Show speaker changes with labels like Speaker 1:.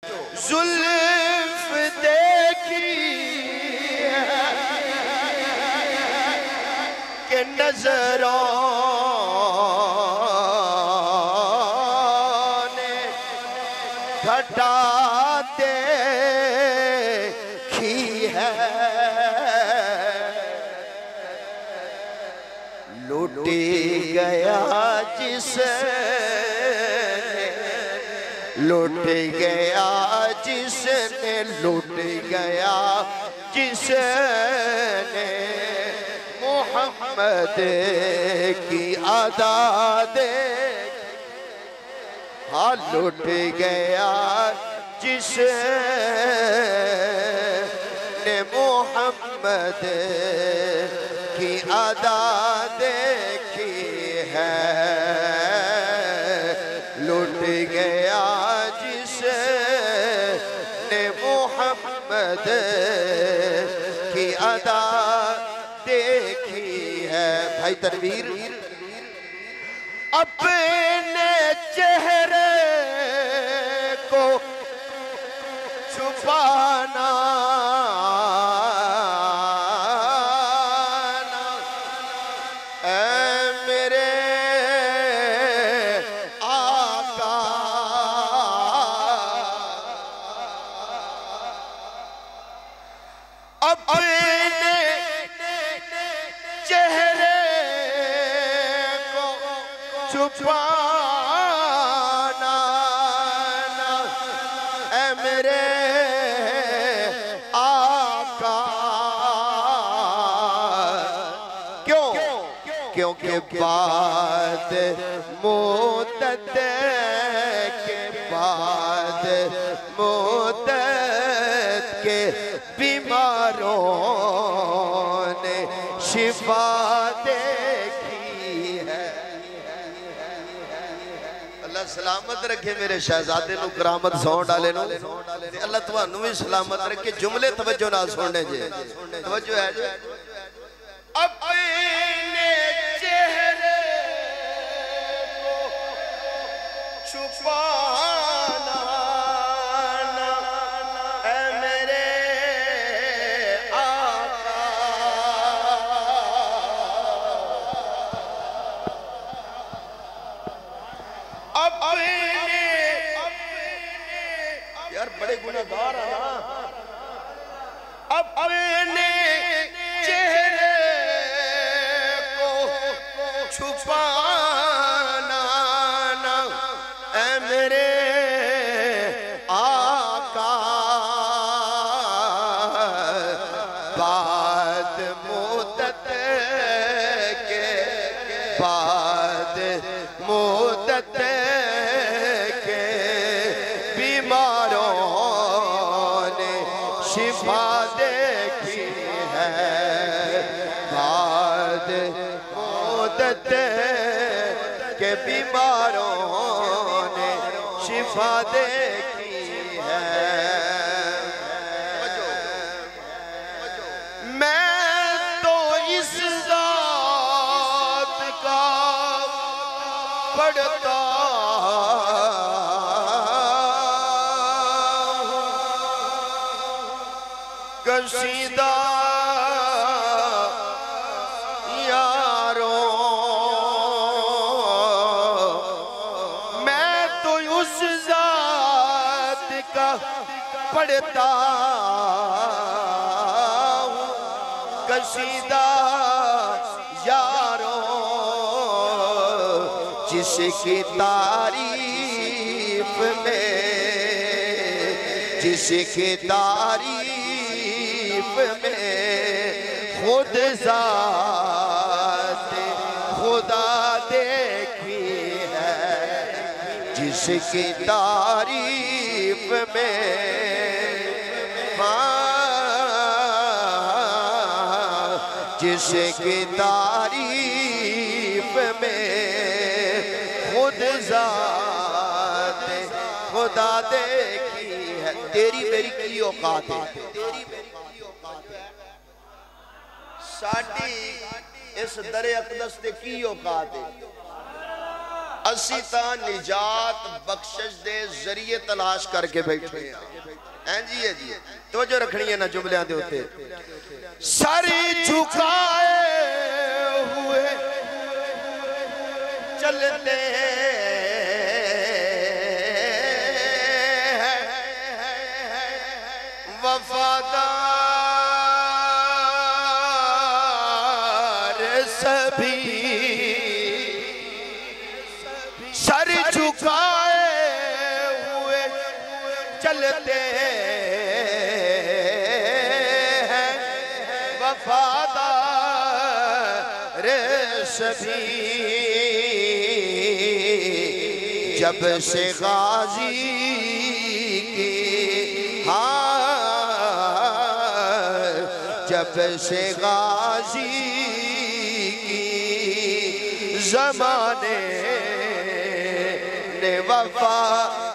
Speaker 1: زلف دیکھی کہ نظروں نے گھٹا دیکھی ہے لوٹی گیا جس لوٹ گیا جس نے لوٹ گیا جس نے محمد کی ادا دیکھی ہاں لوٹ گیا جس نے محمد کی ادا دیکھی ہے لوٹ گیا جس نے محمد کی ادا دیکھی ہے بھائی تنویر اپنے چہرے کو چھپانا اپنے چہرے کو چھپانا اے میرے آقا کیوں کیونکہ بعد مدت کے بعد مدت کے بیماروں نے شفا دیکھی ہے اللہ سلامت رکھے میرے شہزادے نو کرامت سون ڈالے نو اللہ تمہانوں بھی سلامت رکھے جملے توجہ نہ سننے جے توجہ ہے جو اپنے چہرے کو چھپانا اے میرے آقا اپنے یار بڑے گناہگار ہیں اپنے چہرے کو چھپانا اے میرے آقا بعد مدت کے بعد مدت کے بیماروں نے شفا دیکھی ہے بعد مدت کے بیماروں نے شفا دیکھی ہے میں تو اس ذات کا پڑھتا قصیدہ یاروں میں تو اس ذات کا پڑھتا ہوں قصیدہ یاروں جس کی تعریف میں جس کی تعریف میں خود ذات خدا دیکھی ہے جس کی تعریف میں جس کی تعریف میں خود ذات خدا دیکھی ہے تیری میری کی اوقات ہے ساڑھی اس در اقدس تے کی اوقات ہے اسی تا نجات بخشش دے ذریعے تلاش کر کے بیٹھے ہیں جی ہے جی توجہ رکھنی ہے نا جملیاں دے ہوتے سری جھکائے ہوئے چلتے ہیں وفادار سبھی سر جھکائے ہوئے چلتے ہیں وفادار سبھی جب سے غازی کی جب سے غازی کی زمانے نے وفا